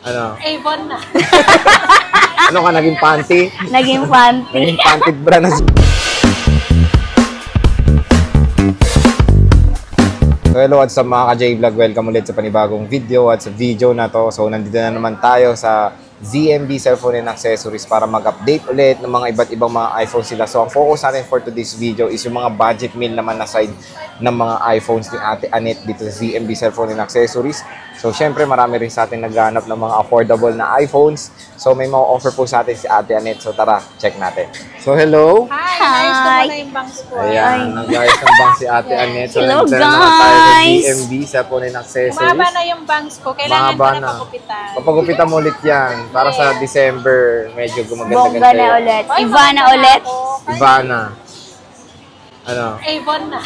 Ano? Avon na. Ano ka, naging panty? Naging panty. Naging panty bra na. So hello, what's up mga ka-J-Vlog? Welcome ulit sa panibagong video at sa video na to. So nandito na naman tayo sa ZMB Cellphone and Accessories para mag-update ulit ng mga iba't ibang mga iPhones sila. So ang focus natin for today's video is yung mga budget meal naman na side ng mga iPhones ni Ate Annette dito sa ZMB Cellphone and Accessories. So syempre marami rin sa atin naghahanap ng mga affordable na iPhones. So may mga offer po sa atin si Ate Annette. So tara, check natin. So hello! Hi! Ayos ko muna yung bangs ko. Ayan, nag-ayos ng bangs si Ate Annette. So Hello, nandito na naman tayo sa guys! ZMB Cellphone and Accessories. Mahaba na yung bangs ko. Kailangan ko na pagupitan. Papagupitan mo ulit yan. Para sa December, medyo gumaganda-ganda Bongga na yun. ulit. Ay, Iba na maganda ulit. ako. Ivana. Ano? Avon na.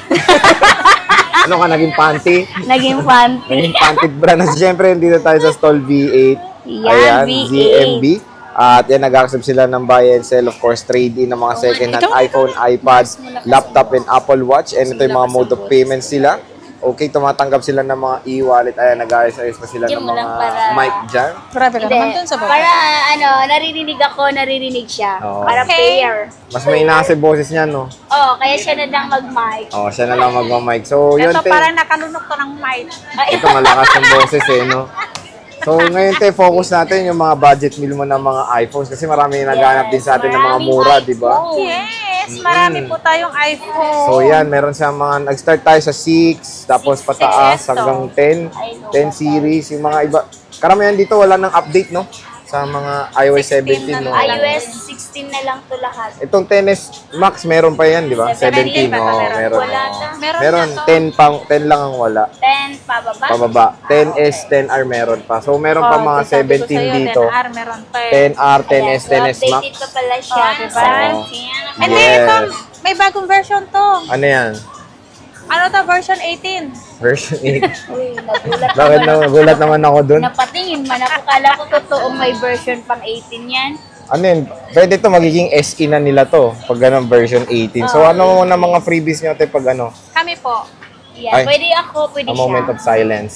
Ano ka, naging panty? Naging panty. Naging panty bra na. Siyempre, dito tayo sa stall V8. Yan, V8. ZMB. At yan, nag-accept sila ng buy and sell, of course, trade-in ng mga second-hand iPhone, iPad, laptop, and Apple Watch. And ito yung mga mode of payments sila. Okay, tumatanggap sila ng mga e-wallet. Ayan, nag-ayos-ayos pa sila ng mga mic dyan. Grabe ka naman dun sa baba. Para naririnig siya. Oo. Para pair. Mas may inase boses niya, no? Oh, kaya siya na lang mag-mic. Oh, siya na lang magmamic. So, yun, Ito te. parang nakalunok to ng mic. Ito, malakas yung boses, eh, no? So, ngayon, te, focus natin yung mga budget meal mo ng mga iPhones kasi marami naghahanap din sa atin ng mga mura, di ba? Yes! Marami po tayong iPhone. So, yan, meron sa mga, nag-start tayo sa 6, tapos pataas hanggang 10 series, yung mga iba. Karamihan dito, wala nang update, no? Sa mga iOS 17, no? iOS 16 na lang to lahat. Itong 10S Max, meron pa yan, di ba? 17, no? Meron. Wala Oh. na. Meron, 10 lang ang wala. 10 pababa. Pababa. 10S, 10R meron pa. So, meron pa mga 17 dito. 10R meron pa eh. 10R, 10S, 10S Max. Updated pa pala siya. Oh, diba? Oo. And then ito, may bagong version to. Ano yan? Ano to? Version 18. Version 8. Uy, nagulat Bakit nagulat naman ako dun? Napatingin man ako. Kala ko totoong may version pang 18 yan. Ano yun? Pwede to magiging SE na nila to. Pag ganun, version 18. So, ano muna mga freebies nyo tayo pag ano? Kami po. Yan. Ay. Pwede ako, pwede A siya. moment of silence.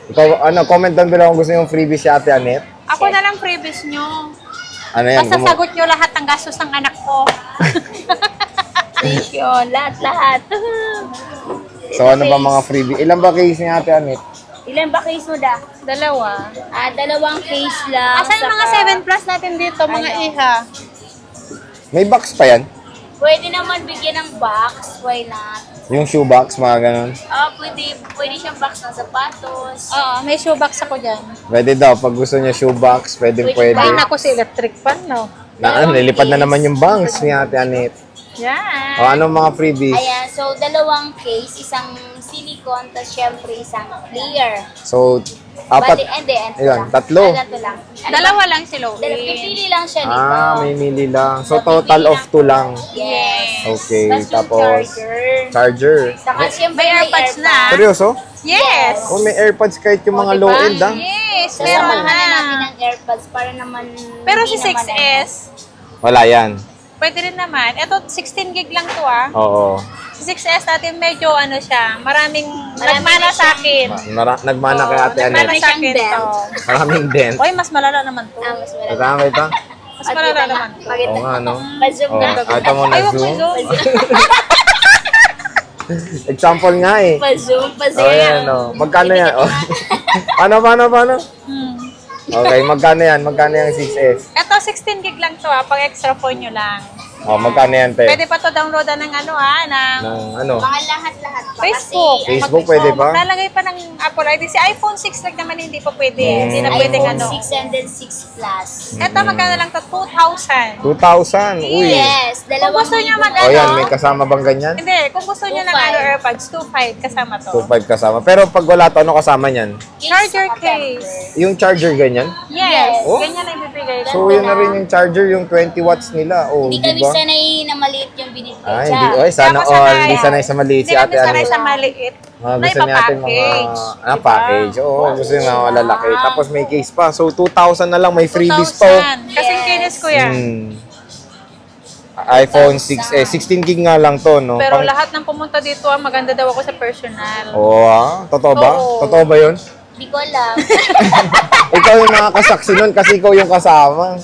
Ikaw, ano, comment down below kung gusto yung freebies si Ate Annette. Ako na lang freebies nyo. Ano yan? Basta sagot nyo lahat ng gastos ng anak ko. Thank you. Lahat. So, ano ba mga freebies? Ilan ba case ni Ate Annette? Ilan ba case mo da? Dalawa. Dalawang case lang. Asan yung mga 7 plus natin dito, mga iha? May box pa yan? Pwede naman bigyan ng box. Why not? Yung shoebox, mga ganun. Pwede siyang box ng sapatos. Oo, may shoebox ako dyan. Pwede daw. Pag gusto niya shoebox, pwede. Ay, naku si electric fan, no? Nilipad na naman yung bangs ni Ate Annette. Yan. O, anong mga freebies? Ayan, so dalawang case, isang silicone, tapos syempre isang clear. So, apat. Hindi, Ayan, tatlo. Ito lang. Dalawa lang si Loie. Pipili lang siya nito. May mili lang. So, total of 2 lang. Yes. Okay, Tapos yung tapos charger. charger. Saka syempre May AirPods na. Seryoso? Yes! Oh, may AirPods kahit yung mga Diba? low-end, ah. Yes, Sasamahan meron na natin na. ng AirPods para naman... Pero hindi si naman 6S, Wala yan. pwede rin naman. Ito, 16 gig lang to ah. Oo. Si 6S natin medyo ano siya, maraming nagmana sa akin. Nagmana kay Ate Nagmana Annette. sa akin Siyang to. Maraming dent. Oy, mas malala naman to. Mas malaki. Kasama ito? Mas malala naman to. Oo nga, no? Pa-zoom Oo. na. Ito mo Ay, wag mo na-zoom. zoom. Example nga eh. Pa-zoom. Oh, yan, no. Magkano yan? Oh. Paano? Okay, magkano yan? Magkano yung 6S? Ito, 16 gig lang to pag extra phone nyo lang. Oh, magkano yan, te? Pwede pa to downloadan ng ano ng Ng ano? Mga lahat-lahat pa. Facebook. Kasi, Facebook pwede pa? Maglalagay pa ng Apple ID. Si iPhone 6 lang naman hindi pa pwede. Hindi na pwedeng iPhone ano. 6 and then 6 Plus. Ito, magkano lang to? 2,000. 2,000. Uy. Yes. Kung Dalawang gusto niya mag Oh, yan. ano, May kasama bang ganyan? hindi, kung gusto niya ng 2,500. ano, AirPods, 2,500 kasama to. 2,500 kasama. Pero pag wala to, ano kasama niyan? Charger case. Yung charger ganyan? Yes. Oh. Ganyan ang ibibigay ko. So, yun na rin yung charger, yung 20 watts nila. Oh, Hindi di kami ba? sanay na maliit yung binibigay Ay, siya. hindi. Oy, sana Kaya all. sanay. Hindi sanay sa maliit si Hindi Ate kami sanay Annette. sa maliit. Mga Na gusto natin mga ipapackage. Diba? package. Oo, gusto nyo mga malalaki. Tapos may case pa. So, 2,000 na lang. May freebies pa. 2,000. Kasing kinis ko yan. iPhone 6, 16 gig nga lang to, no? Pero lahat ng pumunta dito, maganda daw ako sa personal. Oo, Totoo ba? Oo. Totoo ba yun? Di ko alam. Ikaw yung nakakasaksi nun kasi ikaw yung kasama.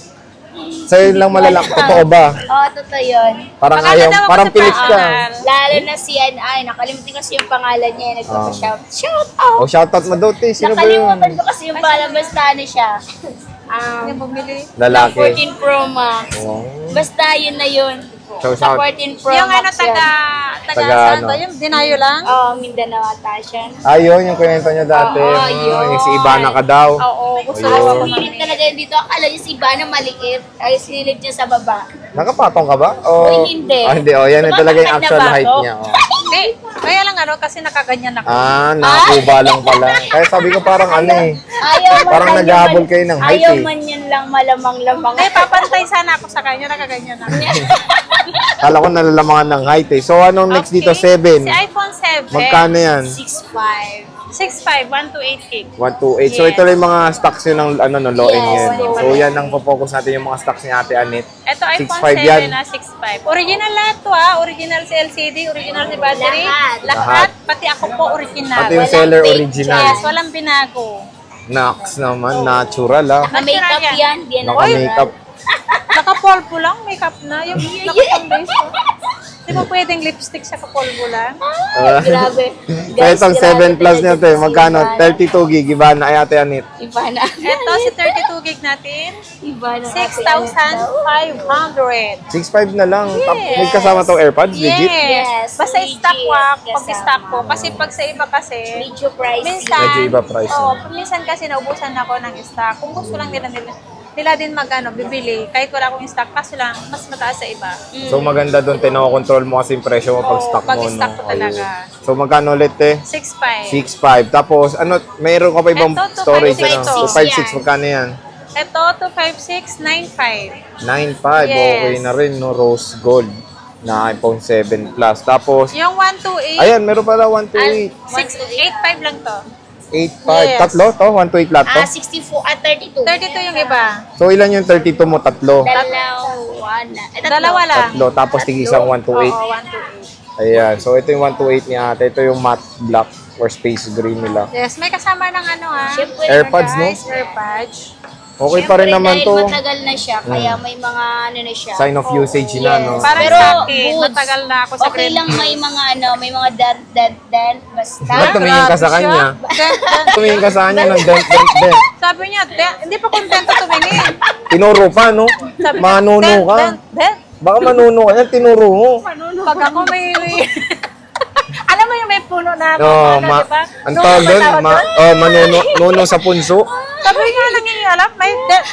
Sa'yo lang malalak. Totoo ba? Oo, totoo yun. Parang Maganda ayaw, daw ako parang sa pilit ka. personal. Lalo na si ay, nakalimutan ko kasi yung pangalan niya. Nagpapashout. Shout O, out! shoutout mo daw, te. Sino ba yun? Nakalimutan ko kasi yung pangalan. Basta ano siya. Yung bumili. Lalaki. 14 Pro Max. Oh. Basta yun na yun. So, Sa shout. 14 Pro Yung ano, Max yun. Taga saan ano? ba? Yung dinayo lang? Oo, Mindanao ata siya. Ayun, yung kwento niya dati. Oo, yun. Yung si Ibana ka daw. Oo, gusto Ayun. ko Ang ako hirit talaga yun dito. Akala niya si Ivana maliit. Ay, silid niya sa baba. Nakapatong ka ba? O, Uy, hindi. Ah, hindi. O, yan yung talaga yung Tumatangkad na actual ba height ako? niya. O. Hindi. Kaya lang ano, kasi nakaganyan ako. Nakakuba lang pala. Kaya sabi ko parang ano eh. Ayaw man Parang lang naghahabol yun. kayo ng height Ayaw eh. man yan lang malamang-lamang. Ay, papantay sana ako sa kanya, nakaganyan ako. Kala ko nalalamangan ng height eh. So, anong next dito? 7. Si iPhone 7. Magkano yan? 6'5". 6.5, 128 gig. 128. So, Yes. ito lang yung mga stocks yun ng ano, no, low end Yes. yun. So, yan ang focus natin yung mga stocks ni Ate Anet. Ito iPhone 6.5 7 yan. na 6.5. Original lahat to ha. Original si LCD, original si battery. Lahat. Lahat. Pati ako po original. Pati yung Walang seller fake original. Yes, walang binago. Nax naman, natural ah. Naka-makeup Natural yan. Di yan Naka-makeup. Nakapolvo lang, makeup na. Yung naka-foundation. Di ba pwedeng lipstick sa kapolvo lang? Grabe. So, itong 7 plus niya ito, magkano? 32 gig, iba na ay Ate Anet. Iba na. Ito si 32 gig natin, Iba na. 6,500. 6.5 na lang. May kasama tong AirPods, legit. Yes, Basta legit. stock ko pag Kasama. stock ko. Kasi pag sa iba kasi, Medyo pricey. minsan, Medyo iba price, Oo, minsan kasi naubusan ako ng stock. Kung gusto lang nila din bibili. Kahit wala akong stock, kaso lang, mas mataas sa iba. So, maganda doon, tinakontrol mo kasi yung presyo mo pag Oo, stock pag mo. stock ko talaga. Ayun. So, magkano ulit eh? 6.5. 6.5. Tapos, ano, mayroon ka pa ibang Ito, storage, 256 ano? 256, magkano yan? Ito, 256, 9.5. 9.5, Yes. okay na rin, no? Rose gold na iPhone 7 Plus. Tapos, Yung 128, ayan, meron pala 128. 8.5 lang to. 8.5. Yes. Tatlo to? 128 lahat to? 64 at 32. 32 yung iba. So, ilan yung 32 mo? Tatlo. Dalawa na. Dalawa lang. Tatlo. Tapos, tigisang 128. Oo, 128. Ayan. So, ito yung 128 ni ate. Ito yung matte black or space green nila. Yes, may kasama ng ano Siyempre, AirPods, no? guys, AirPods. Okay pa rin Siyempre, naman dahil to. matagal na siya, kaya may mga ano na siya. Sign of usage na, no? Parang Pero, sa akin, goods. matagal na ako sa Okay grade. lang may mga ano, may mga dent, basta. Ba't tumingin ka sa Grabe kanya? siya. Tumingin ka sa kanya ng dent. Sabi niya, hindi pa kontento tumingin. Tinuro pa, no? Sabi niya, Manuno ka. Dent. Baka manuno ka yan, tinuro mo. Pag ako may... Alam mo yung may puno na No, ano, di ba? ang tawag doon, manuno sa punso. Sabi niya, nangingialap, may dent.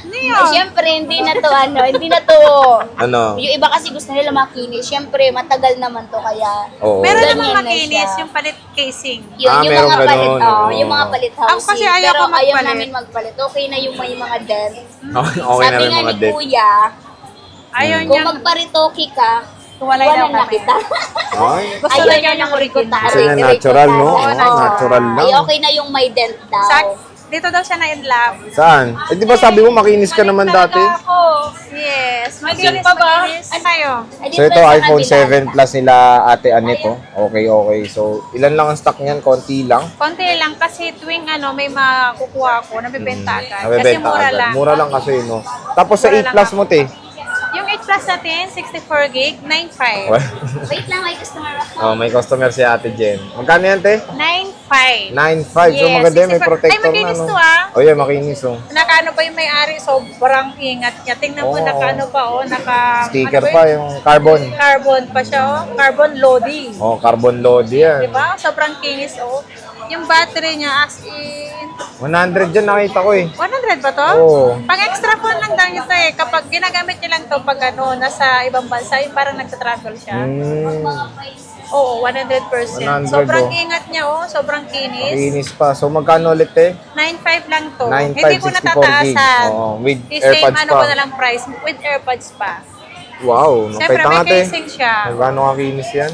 Niyo. Siyempre, hindi na to ano, hindi na to. Ano? Yung iba kasi gusto nila makinis. Siyempre, matagal naman to kaya. Oo. Meron Ganyan namang na makinis, siya. yung palit casing. Yung meron mga palit, ganun, oo. yung mga palit housing. Ako kasi ayaw pero ko magpalit. ayaw namin magpalit. Okay na yung may mga dent. Okay na Sabi rin nga mga ni dent. Kuya, Ayaw kung niya. magparitoki ka, Tuwalay wala daw na kami. kita. Ay, Gusto Ayaw na niya niya ng yung original. kasi nga natural, no? Oo, Oo, natural lang. Ay, okay na yung may dent daw. Dito daw siya na in love. Saan? Eh, di ba sabi mo makinis ka naman dati? Ako. Yes. Makinis pa ba? Ano? Ay, So dito ito, sa iPhone kabila. 7 Plus nila Ate Anet, oh. Okay, okay. So, ilan lang ang stock niyan? Konti lang. Konti lang kasi tuwing may makukuha ko, nabibenta agad. Kasi Nabebenta mura agad. lang. Mura lang kasi, no? Tapos sa Mura 8 lang Plus ako. mo, te. Yung 8 Plus natin, 64 gig, 9.5. Wait lang, may customer ako. Oh, may customer si Ate Jen. Magkano yan, te? 9.5. 9.5. So, Yes, maganda yan. May 64. protector Ay, na, makinis no? to, ah. Oh, yeah, makinis, oh. Nakaano pa yung may-ari, sobrang ingat niya. Tingnan mo, Oo. nakaano pa, Sticker ano ba pa, yun? yung carbon. Carbon pa siya, Carbon loading. Oh, carbon load yan. Diba? Sobrang kinis, Yung battery niya, as in, 100 dyan nakita ko, eh. 100 ba to? Oo. Pag extra phone lang daw nito eh. Kapag ginagamit niya lang to pag nasa ibang bansa, yung parang nagsa-travel siya. Oo, 100%. 100, Sobrang oh. ingat niya, sobrang kinis. Makinis pa. So, magkano ulit, eh? 9.5 lang to. 9.5, Hindi ko 64 gig. natataasan. Oo, with The AirPods same pa. ko na lang price, with AirPods pa. Wow, Siyempre, nakita may nga, te. casing siya. Magkano kakinis yan?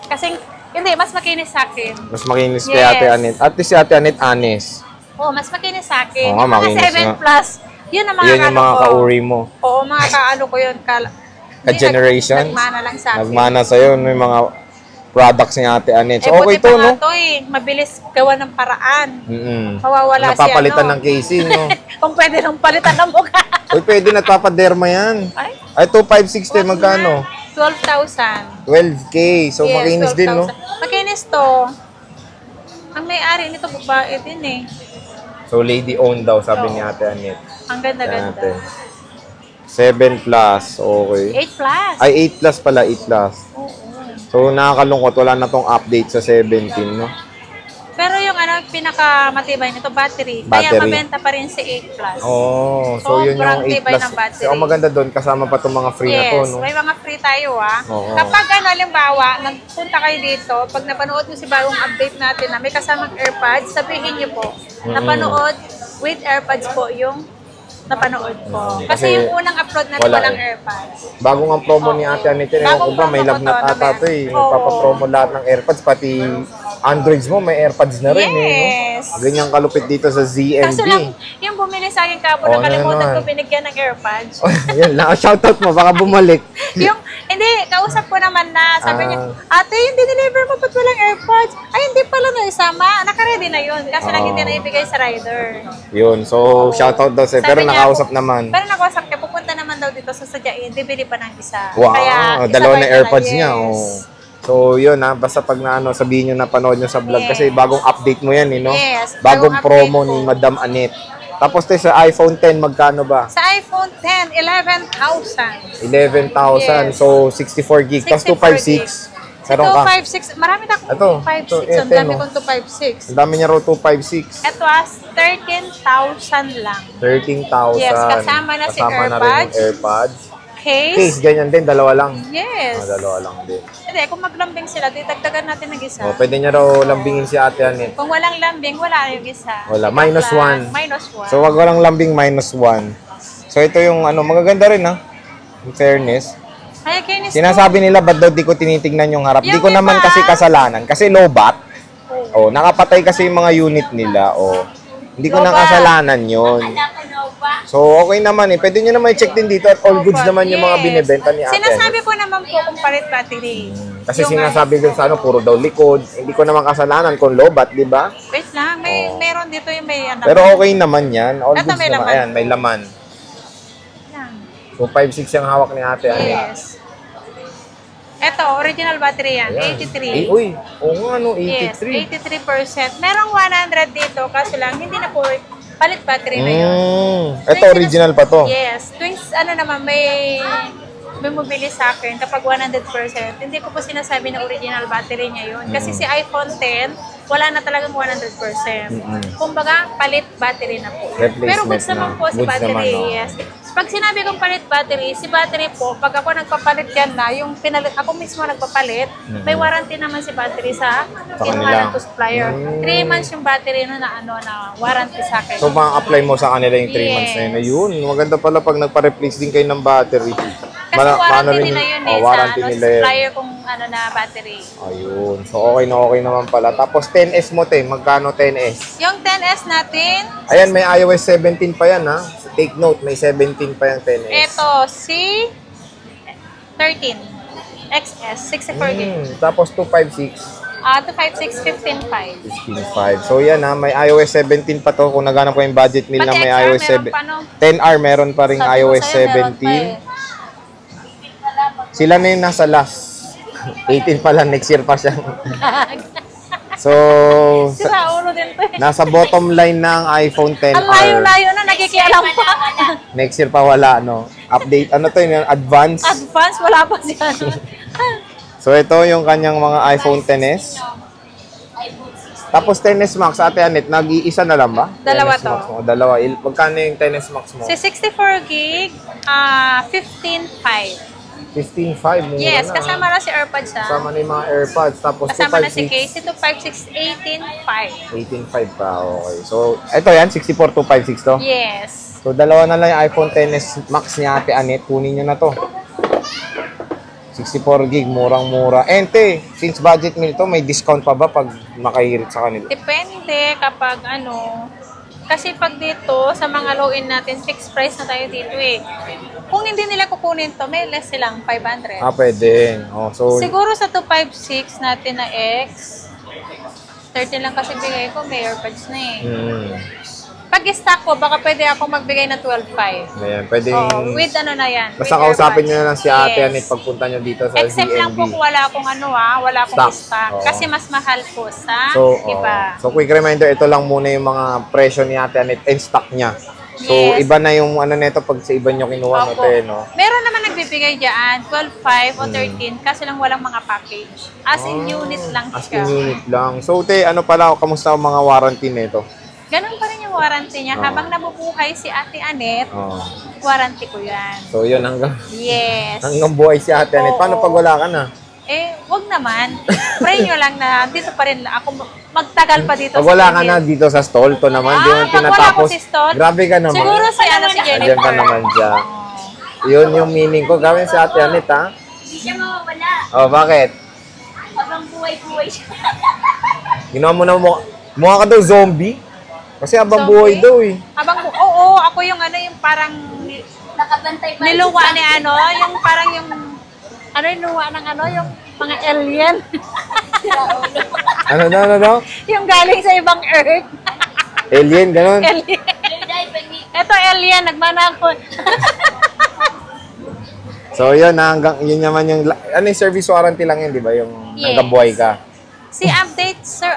Kasi, hindi, mas makinis sa akin. Mas makinis kay Yes. Ate Anet. At least si Ate Anet, honest. Oo, mas makinis sa akin. Oo nga, Yung mga makinis 7 nga. plus, yun ang mga Yan yung kaano mga ko. kauri mo. Oo, mga kaano ko yun. Hindi, Ka-generation? Nagmana lang sa akin. Nagmana sa'yo, may mga products ni Ate Annette. So, okay buti pa to, nga no? to eh. Mabilis gawa ng paraan. Mawawala Napapalitan si ng casing, no? Kung pwede nang palitan ng mukha. Uy, pwede na papaderma yan. Ay, Ay, 2,560, magkano? 12,000. 12K. So, makinis din, no? 12,000. Makinis to. Ang may-ari nito, babae din eh. So, lady-owned daw, sabi ni Ate Annette. Ang Yan ganda-ganda. natin. 7 plus, okay. 8 plus. Ay, 8 plus pala, 8 plus. Oo. So, nakakalungkot. Wala na tong update sa 17, no? Pero yung pinakamatibay nito, battery. Kaya Battery. mabenta pa rin si 8 plus. Oh, so yun Sobrang yung 8 tibay plus. ng battery. So, ang maganda doon, kasama pa itong mga free na to, Yes, no? may mga free tayo Oo. Kapag halimbawa, nagpunta kayo dito, pag napanood mo si bagong update natin na may kasamang AirPods, sabihin niyo po, napanood with AirPods po yung napanood ko. Kasi yung unang upload natin Wala walang eh. AirPods. Bago ang promo ni Ate Annette, Bagong ko ba, may promo lagnat ko to, ata to eh. Oo. Nagpapapromo lahat ng AirPods, pati Androids mo, may AirPods na rin Yes. eh. No? Ganyan kalupit dito sa ZMB. Kaso lang, yung bumili sa akin kapo, Oo, nakalimutan naman. ko binigyan ng AirPods. Yan lang, shoutout mo, baka bumalik. Hindi, kausap ko naman na. Sabi niya, Ah. ate, hindi deliver mo, ba't walang AirPods? Ay, hindi pala na isama. Naka-ready na yun. Kasi lang hindi na ibigay sa rider. Yun, so shoutout daw sa'yo. Pero Sabi niya, nakausap naman. Pero nakausap niya, pupunta naman daw dito sa sadyain, bibili pa ng isa. Wow, Kaya, dalawa isabay na AirPods yes. niya. Oh. So, yun ha, basta pag sabihin nyo na panood nyo sa vlog kasi Yes. bagong update mo yan, eh, no? Yes, Bagong bagong promo update ni ko. Madam Annette. Tapos tayo sa iPhone 10, magkano ba? Sa iPhone 10, 11,000. 11,000. Yes. So, 64 gig. Tapos 256. Meron ka. 256. Marami na akong Ito, 256. ito, Ang dami no? kong 256. Ang dami niya raw 256. Ito 13,000 lang. 13,000. Yes, kasama na si Kasama na rin AirPods. yung AirPods. Case. Case, ganyan din. Dalawa lang. Yes. Dalawa lang din. Hindi, kung maglambing sila, ditagdagan natin ng isa. O, pwede niya raw lambingin si Ate Annette. Kung walang lambing, wala yung isa. Wala. Ito Minus lang. 1. Minus 1. So, wag walang lambing minus 1. So, ito yung magaganda rin ha. In fairness. Ay, kinis Sinasabi nila, ba't daw di ko tinitignan yung harap? Di Yung ko naman iba- kasi kasalanan. Kasi low bat. Oh, nakapatay kasi yung mga unit nila. Oh. Hindi ko Low na bat. kasalanan yun. So, okay naman eh. Pwede nyo naman i-check din dito at all goods naman yung mga Yes. binibenta ni Ate. Sinasabi ko naman po kung palit battery. Kasi Yung sinasabi dun sa puro daw likod. Hindi ko naman kasalanan kung low bat, di ba? Wait lang, meron dito yung may ano. Pero okay naman yan. All Ito, goods may naman. laman. Ayan, may laman. Yan. So, 5.6 yung hawak ni Ate. Yes. Ito, original battery yan. 83. Uy, oo nga no, Yes, 83. 83%. Merong 100 dito, kaso lang, hindi na po palit battery na yun. Ito, original pa to. Yes. Tuwing, naman, may bumibili sa akin kapag 100%. Hindi ko po sinasabi na original battery niya yun. Kasi si iPhone 10, wala na talagang 100%. Kumbaga, palit battery na po. Replacement Pero goods na. naman po si Goods battery, naman, no? yes. Pag sinabi kong palit battery, si battery po, pag ako nagpapalit yan na, yung pinalit, ako mismo nagpapalit, may warranty naman si battery sa kinuha kanila. ng supplier. 3 months yung battery no na warranty sa akin. So, ma-apply mo sa kanila yung 3 Yes. months na yun. Ayun, maganda pala pag nagpa-replace din kayo ng battery. Kasi warranty nila yun warranty sa nila yun. supplier kung na battery. Ayun. So, okay naman pala. Tapos, 10S mo, te. Magkano 10S? Yung 10S natin, Ayan, may iOS 17 pa yan, ha? Take note, may 17 pa yung 10S. ito si 13 XS, 64 gig. Tapos, 256. 256, 15.5. 15.5. So, yan, ha? May iOS 17 pa to. Kung naghanap ko yung budget meal na Pati may XR, iOS meron 7. pa, no? 10R, meron pa rin Sabi ko iOS sa'yo, meron pa 17. Sila na yung nasa last. 18 pa lang, next year pa siya. So, Sira ulo din to eh. nasa bottom line ng iPhone Ang 10R. layo-layo na, nagikialam pa. Next year pa wala, no? Update, ano to yun? Advance. Advance, wala pa siya. So, ito yung kanyang mga iPhone 10s. Tapos 10s Max, Ate Annette, nag-iisa na lang ba? Dalawa 10s to. Max mo. Dalawa. Magkano yung 10s Max mo? Si 64 gig, 15.5. 15.5. Mura Yes, na. kasama na si AirPods ha. Kasama na yung mga AirPods. Tapos Kasama na si 256. Case. Ito 5.6, 18.5. 18.5 pa, okay. So, ito yan, 64,256 to. Yes. So, dalawa na lang yung iPhone 10s Max ni Ate Annette. Kunin nyo na to. 64 gig, murang-mura. Ente, since budget meal to, may discount pa ba pag makahirit sa kanila? Depende kapag Kasi pag dito, sa mga low-end natin, fixed price na tayo dito eh. Kung hindi nila kukunin to, may less silang 500. Pwede. Oh, so, Siguro sa 256 natin na X, 30 lang kasi bigay ko, may earbuds na eh. Pag stock ko, baka pwede ako magbigay ng 12.5. Ayan, pwede. With ano na yan. Basta with kausapin earbuds. nyo na lang si ate Yes. Anet pagpunta nyo dito sa Except lang ZMB. po kung wala akong wala akong Stock. stock. Oo. Kasi mas mahal po sa So, iba. so quick reminder, ito lang muna yung mga presyo ni ate Anet and stock niya. So, Yes. iba na yung ano nito pag sa iba nyo kinuha no, Opo. no? Meron naman nagbibigay dyan, 12.5 o 13, kasi lang walang mga package. As in unit lang As siya. in unit lang. So, te, ano pala, kamusta ang mga warranty nito? Ganun pa rin yung warranty niya. Habang nabubuhay si Ate Anet, Oh. warranty ko yan. So, yun hanggang Yes. hanggang buhay si ate Anet. Paano Oo. pag wala ka na? Wag naman. Pray nyo lang na dito pa rin ako magtagal pa dito. Pag wala sa ka na Philippines. dito sa stall, to naman, di mo pag wala tinatapos. ko si stall, Grabe ka naman. Siguro si si Jennifer. Andiyan pa naman siya. Yun yung meaning ko. Gawin si ate Anet, ha? Hindi siya mawawala. Oh, bakit? Habang buhay-buhay siya. Ginawa mo na mukha ka daw zombie. Kasi habang Zombie? buhay daw eh. Oo, ako yung yung parang Nakabantay pa. niluwa ni yung parang yung yung luwa ng yung mga alien. Ano? Yung galing sa ibang earth. Alien, ganun. Alien. Ito alien, nagmanakot. So yun, yun naman yung, service warranty lang yun, di ba? Yung Yes. hanggang buhay ka. Si update, sir,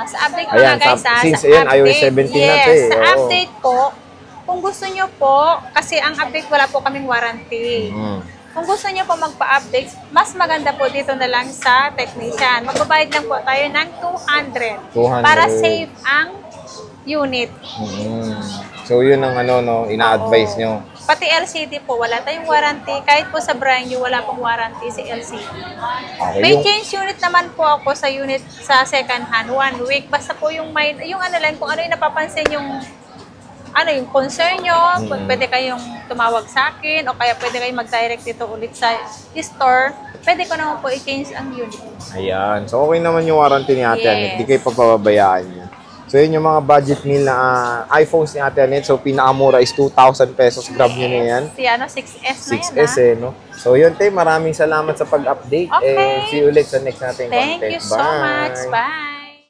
sa update ko Ayan, na guys, since sa ayan, update, iOS 17 na yes, to eh, sa oo. update po, kung gusto nyo po, kasi ang update wala po kaming warranty. Kung gusto nyo po magpa-update, mas maganda po dito na lang sa technician. Magbabayad lang po tayo ng 200 para 200. save ang unit. So yun ang ina-advise nyo. Pati LCD po, wala tayong warranty. Kahit po sa brand new, wala pong warranty si LCD. Okay, May yung, change unit naman po ako sa unit sa second hand, 1 week. Basta po yung kung ano yung napapansin yung yung concern nyo, pwede kayong tumawag sa akin o kaya pwede kayong mag-direct dito ulit sa store. Pwede ko naman po i-change ang unit. ayan. So okay naman yung warranty ni Ate Yes. Anet. Di kayo pagpapabayaan niya. So yun yung mga budget meal na iPhones ni Ate Anet. So pinakamura is 2,000 pesos. Grab nyo na yan. Si 6S na 6S yan. no? So yun, te, maraming salamat sa pag-update. Okay. See you ulit sa next nating Thank content. you so much. Bye!